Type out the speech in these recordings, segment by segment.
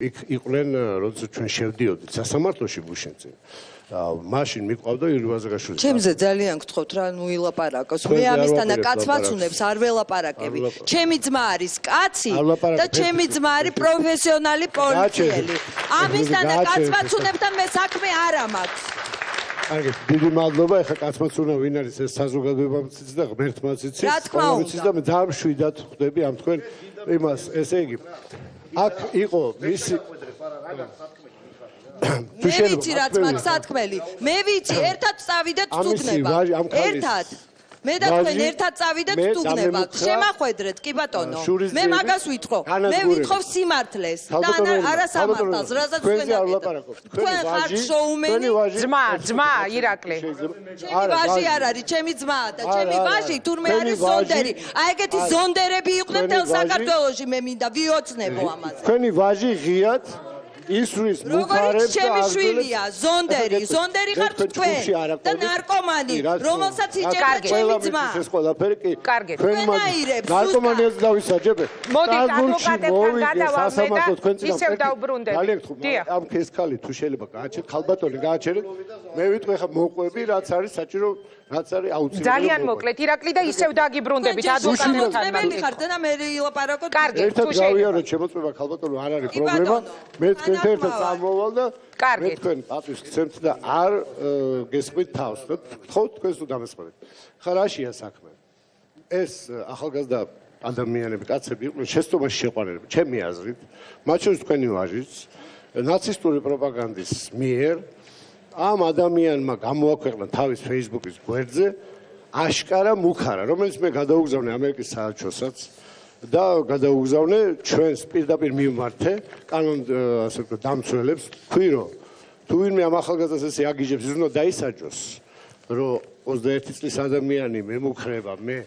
იყვნენ, როცა ჩვენ შევდიოდით სასამართლოში გუშინწინ. მაშინ მიყვავდა იური ვაზაგაშვილი. ჩემზე ძალიან გთხოვთ რა, ნუ ილაპარაკოს. მე ამისთანა კაცმაცუნებს არ ველაპარაკები. ჩემი ძმა არის კაცი და ჩემი ძმა არის პროფესიონალი პოლიციელი. ამისთანა კაცმაცუნებთან მე საქმე არ ამაქვს. კარგი, დიდი მადლობა. ეხლა კაცმაცუნა ვინ არის ეს საზოგადოებაც და ღმერთმაც იცის. რა თქმა უნდა. და მე ძალიან მშვიდად ხვდები ამ თქვენ იმას, ესე იგი. აქ იყო მისი მე ვიცი რაც მაქვს სათქმელი. მე ვიცი, ერთად წავიდეთ სტუდნება. ერთად. მე და თქვენ ერთად წავიდეთ სტუდნება. შემახვედრეთ, კი ბატონო. მე მაგას ვითხოვ. მე ვითხოვ სიმართლეს და არა სამართალს, რასაც თქვენ აკეთებთ. თქვენ ხართ შოუმენი. ძმა, ირაკლი. ჩემი ვაჟი არ არის, ჩემი ძმაა და ჩემი ვაჟი თურმე არის ზონდერი. აი ეგეთი ზონდერები იყვნენ თელ საქართველოში, მე მინდა ვიოცნებო ამას. თქვენი ვაჟი ღიად ისვრის მუხარებს და ჩემი შვილია, ზონდერი ხართ თქვენ და ნარკომანი, რომელსაც იჭერდა ჩემი ძმა. ეს ყველაფერი კი. კარგით. ნარკომანიას დავისაჯებ. მოდით ადვოკატებთან გადავალ მე და ისევ დავბრუნდები. ძალიან გთხოვ, ამ ქესქალი თუ შეიძლება გააჩერეთ, ხალბატონი გააჩერეთ. მე ვიტყვი ხა მოყვები, რაც არის საჭირო, რაც არის აუცილებელი. ძალიან მოკლედ, ირაკლი და ისევ დაგიბრუნდებით ადვოკატებთან. ნებელი ხართ და მე ილაპარაკოთ. კარგი, ერთად გავიაროთ შემოწმება ხალბატონო, არ არის პრობლემა. მე თქვენთან ერთად წამოვალ და მე თქვენ პატვის გცემთ და არ გესმით თავს და გთხოვთ თქვენს თუ დამესწრებით. ხა რაშია საქმე? ეს ახალგაზრდა ადამიანები, კაცები იყვნენ შეცდომაში შეყვანილები, ჩემი აზრით, მათ შორის თქვენი ვაჟიც, ნაცისტური პროპაგანდის მიერ ამ ადამიანმა გამოაქვეყნა თავის Facebook-ის გვერდზე აშკარა მუხარა, რომელიც მე გადაუგზავნე ამერიკის საელჩოსაც და გადაუგზავნე ჩვენს პირდაპირ მიმართე კანონ ასე ვთქვათ დამცველებს, თქვი რომ თუ ვინმე ამ ახალგაზრდას ესე აგიჟებს, ის უნდა დაისაჯოს, რომ 21 წლის ადამიანი მემუქრება, მე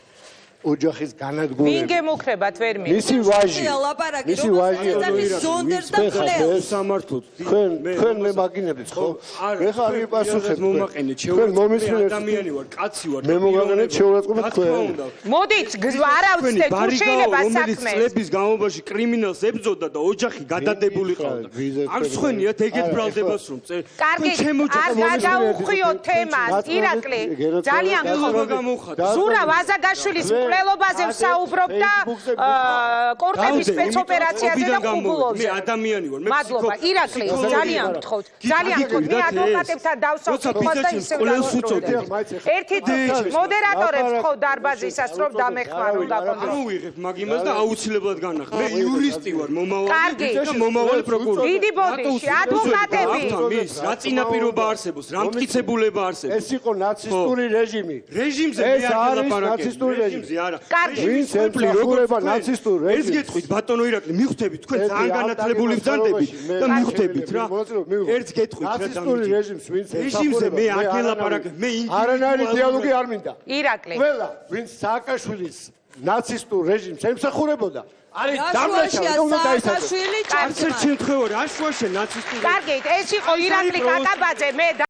ოჯახის განადგურება. ვინ გემუქრებათ ვერ მინდა. მისი ვაჟი. მისი ვაჟი ზონდერს და კლეოს. სამართლოდ. თქვენ მე მაგინებთ ხო? მე ხარ მიპასუხებ. თქვენ მომისმინეთ ადამიანი ვარ, კაცი ვარ. მე მოგაგონეთ შეურაცხყოფა თქვენ. მოდით, არ ავწდეთ თუ შეიძლება საქმე. წლების განმავლობაში კრიმინალს ებრძოდა და ოჯახი გადადებული ყავდა. არ სხვენიათ ეგეთ ბრალდებას რომ წერ. კარგი, არ გადაუხვიოთ თემას, ირაკლი. ძალიან გიხოთ. ზურა ვაზაგაშვილის მკვლელობაზე ვსაუბრობ და კორტების სპეცოპერაციაზე და ხუბულობზე. მე ადამიანი ვარ, მე მადლობა, ირაკლი, ძალიან გთხოვთ. ძალიან გთხოვთ, მე ადვოკატებთან დავსვავ სიტყვას და ისევ დავუბრუნდებით. ერთი მოდერატორებს გთხოვ დარბაზისას რომ დამეხმაროთ აკონდო. მოვიღებ მაგ იმას და აუცილებლად განახ. მე იურისტი ვარ, მომავალი და მომავალი პროკურორი. დიდი ბოდიში, ადვოკატები. რა წინაპირობა არსებობს, რა მტკიცებულება არსებობს. ეს იყო ნაცისტური რეჟიმი. რეჟიმზე მე არ ვილაპარაკებ. ნაცისტური რეჟიმი. კარგი, ვინც ემსახურება ნაცისტურ რეჟიმს. ეს გეტყვით ბატონო ირაკლი, მიხვდებით თქვენ ძალიან განათლებული ბრძანდებით და მიხვდებით რა. ერთს გეტყვით რა ნაცისტური რეჟიმს ვინც რეჟიმზე მე არ ვილაპარაკებ, მე არანაირი დიალოგი არ მინდა. ირაკლი. ყველა ვინც სააკაშვილის ნაცისტურ რეჟიმს ემსახურებოდა, არის დამნაშავე და უნდა დაისაჯოს. არც ერთ შემთხვევაში არ შუაშე ნაცისტური. კარგით, ეს იყო ირაკლი კაკაბაძე, მე